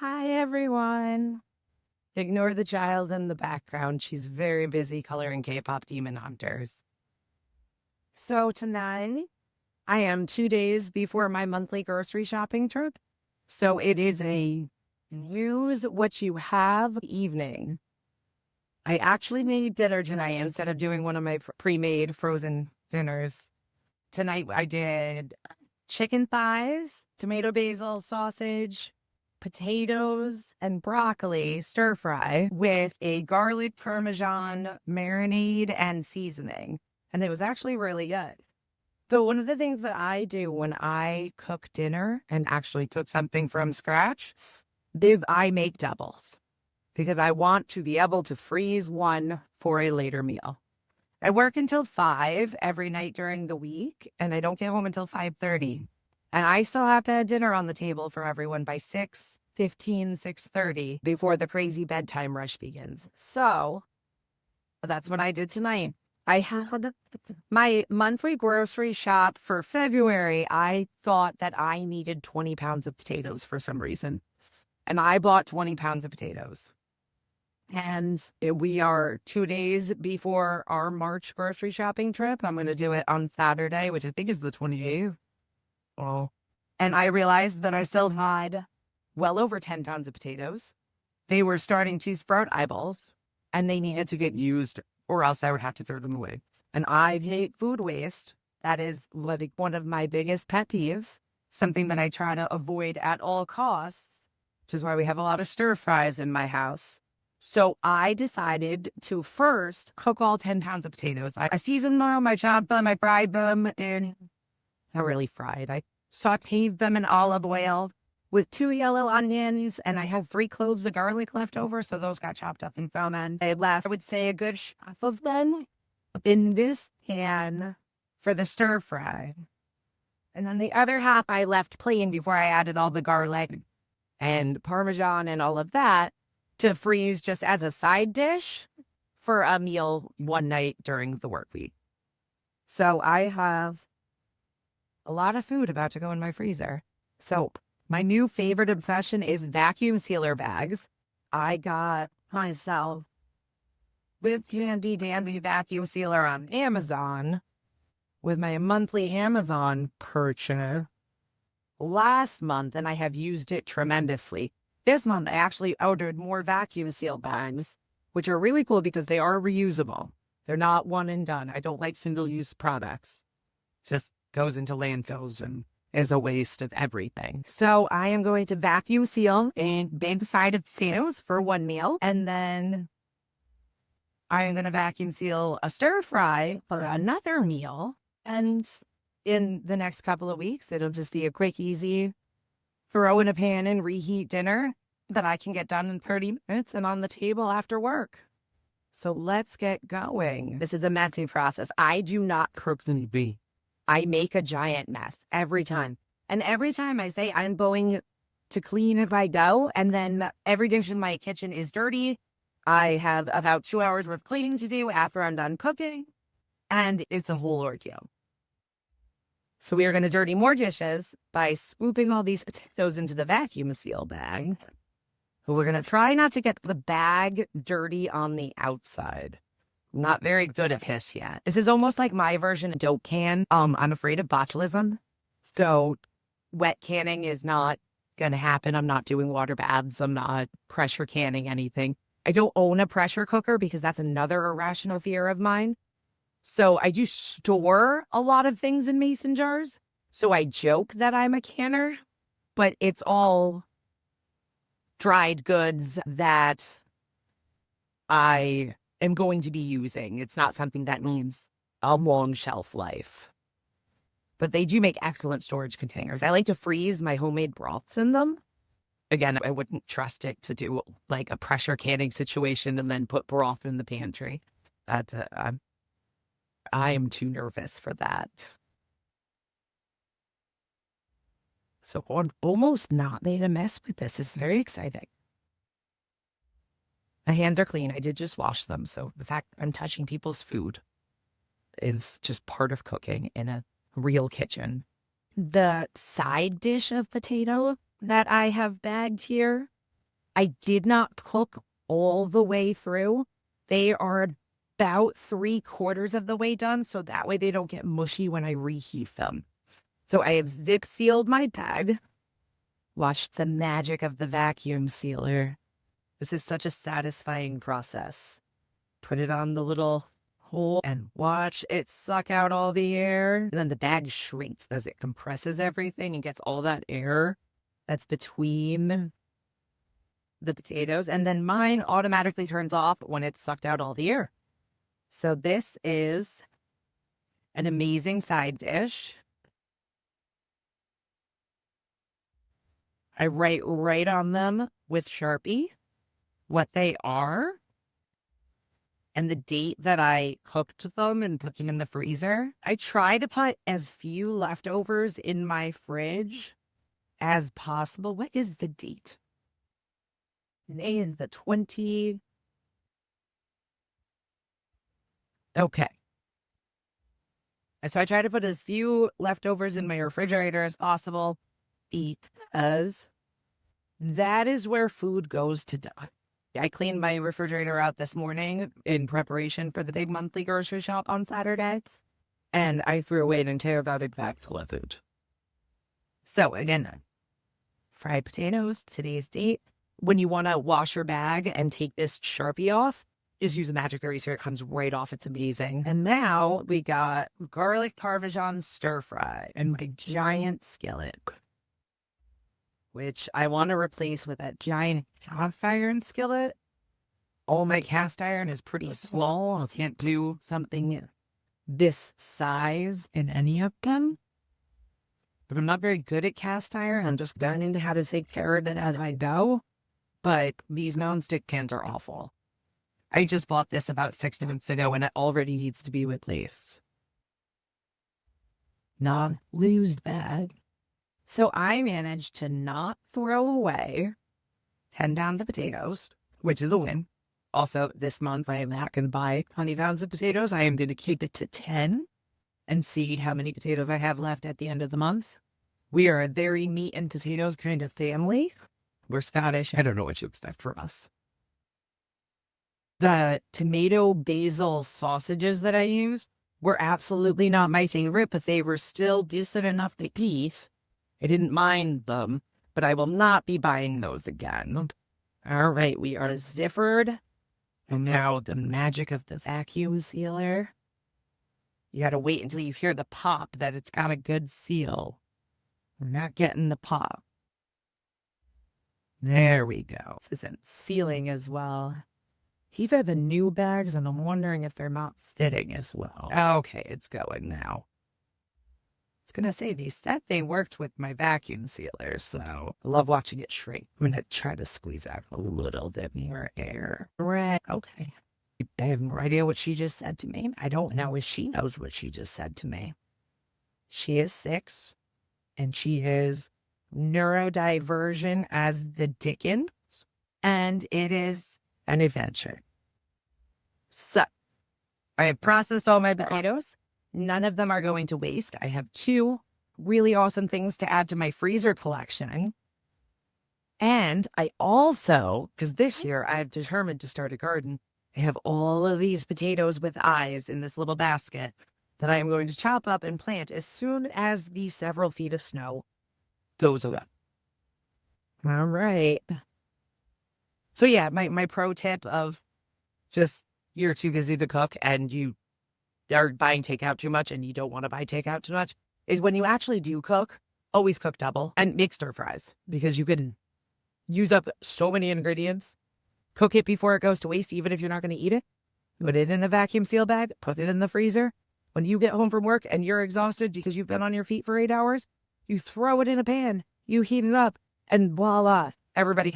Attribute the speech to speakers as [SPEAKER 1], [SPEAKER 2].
[SPEAKER 1] Hi, everyone. Ignore the child in the background. She's very busy coloring K-pop Demon Hunters. So tonight, I am 2 days before my monthly grocery shopping trip. So it is a use what you have evening. I actually made dinner tonight instead of doing one of my pre-made frozen dinners. Tonight, I did chicken thighs, tomato basil sausage, potatoes, and broccoli stir fry with a garlic parmesan marinade and seasoning. And it was actually really good. So one of the things that I do when I cook dinner and actually cook something from scratch is I make doubles because I want to be able to freeze one for a later meal. I work until 5 every night during the week, and I don't get home until 5:30. And I still have to have dinner on the table for everyone by 6:15, 6:30 before the crazy bedtime rush begins. So that's what I did tonight. I had my monthly grocery shop for February. I thought that I needed 20 pounds of potatoes for some reason. And I bought 20 pounds of potatoes. And we are 2 days before our March grocery shopping trip. I'm going to do it on Saturday, which I think is the 28th. Oh. And I realized that I still had well over 10 pounds of potatoes. They were starting to sprout eyeballs, and they needed to get used, or else I would have to throw them away. And I hate food waste. That is like one of my biggest pet peeves, something that I try to avoid at all costs, which is why we have a lot of stir fries in my house. So I decided to first cook all 10 pounds of potatoes. I seasoned them, I chopped them, I fried them, and not really fried. I sauteed them in olive oil with 2 yellow onions, and I have 3 cloves of garlic left over, so those got chopped up and thrown in. I left, I would say, a good half of them in this pan for the stir fry. And then the other half I left plain before I added all the garlic and Parmesan and all of that to freeze just as a side dish for a meal one night during the work week. So I have a lot of food about to go in my freezer. So my new favorite obsession is vacuum sealer bags. I got myself with Handy Dandy vacuum sealer on Amazon with my monthly Amazon purchase last month, and I have used it tremendously. This month, I actually ordered more vacuum seal bags, which are really cool because they are reusable. They're not one and done. I don't like single-use products. It just goes into landfills and is a waste of everything. So I am going to vacuum seal a big side of potatoes for one meal, and then I'm going to vacuum seal a stir fry for another meal. And in the next couple of weeks, it'll just be a quick, easy throw in a pan and reheat dinner that I can get done in 30 minutes and on the table after work. So let's get going. This is a messy process. I do not cook the beef. I make a giant mess every time. And every time I say I'm going to clean if I go, and then every dish in my kitchen is dirty. I have about 2 hours worth of cleaning to do after I'm done cooking, and it's a whole ordeal. So we are going to dirty more dishes by swooping all these potatoes into the vacuum seal bag. We're going to try not to get the bag dirty on the outside. I'm not very good at this yet. This is almost like my version of dope can. I'm afraid of botulism. So wet canning is not going to happen. I'm not doing water baths. I'm not pressure canning anything. I don't own a pressure cooker because that's another irrational fear of mine. So I do store a lot of things in mason jars. So I joke that I'm a canner, but it's all dried goods that I am going to be using. It's not something that needs a long shelf life. But they do make excellent storage containers. I like to freeze my homemade broths in them. Again, I wouldn't trust it to do like a pressure canning situation and then put broth in the pantry. I am too nervous for that. So I've almost not made a mess with this. It's very exciting. My hands are clean. I did just wash them. So the fact I'm touching people's food is just part of cooking in a real kitchen. The side dish of potato that I have bagged here I did not cook all the way through. They are about 3/4 of the way done, so that way they don't get mushy when I reheat them. So I have zip sealed my bag. Watch the magic of the vacuum sealer. This is such a satisfying process. Put it on the little hole and watch it suck out all the air. And then the bag shrinks as it compresses everything and gets all that air that's between the potatoes. And then mine automatically turns off when it's sucked out all the air. So this is an amazing side dish. I write right on them with Sharpie what they are and the date that I cooked them and put them in the freezer. I try to put as few leftovers in my fridge as possible. What is the date? Today is the 20. Okay. So I try to put as few leftovers in my refrigerator as possible because that is where food goes to die. I cleaned my refrigerator out this morning in preparation for the big monthly grocery shop on Saturday, and I threw away an entire bag full of food. So again, fried potatoes, today's date. When you want to wash your bag and take this Sharpie off, just use a magic eraser. It comes right off. It's amazing. And now we got garlic parmesan stir fry in my giant skillet, which I want to replace with that giant cast iron skillet. Oh, my cast iron is pretty small. I can't do something this size in any of them. But I'm not very good at cast iron. I'm just learning how to take care of it as I go. But these nonstick pans are awful. I just bought this about 6 months ago and it already needs to be replaced. Not lose that. So I managed to not throw away 10 pounds of potatoes, which is a win. Also, this month I am not going to buy 20 pounds of potatoes. I am going to keep it to 10 and see how many potatoes I have left at the end of the month. We are a very meat and potatoes kind of family. We're Scottish. I don't know what you expect from us. The tomato basil sausages that I used were absolutely not my favorite, but they were still decent enough to eat. I didn't mind them, but I will not be buying those again. All right, we are ziffered. And now the magic of the vacuum sealer. You got to wait until you hear the pop that it's got a good seal. We're not getting the pop. There we go. This isn't sealing as well. These are the new bags, and I'm wondering if they're not fitting as well. Okay, it's going now. I was going to say, they said they worked with my vacuum sealer, so I love watching it shrink. I'm going to try to squeeze out a little bit more air. Right, okay. I have no idea what she just said to me. I don't know if she knows what she just said to me. She is 6, and she is neurodivergent as the Dickens, and it is an adventure. So, I have processed all my potatoes. None of them are going to waste. I have 2 really awesome things to add to my freezer collection. And I also, because this year I've determined to start a garden, I have all of these potatoes with eyes in this little basket that I am going to chop up and plant as soon as the several feet of snow goes away. All right. So yeah, my pro tip of just you're too busy to cook and you are buying takeout too much and you don't want to buy takeout too much is when you actually do cook, always cook double and make stir fries because you can use up so many ingredients. Cook it before it goes to waste, even if you're not going to eat it. Put it in a vacuum seal bag, put it in the freezer. When you get home from work and you're exhausted because you've been on your feet for 8 hours, you throw it in a pan, you heat it up, and voila, everybody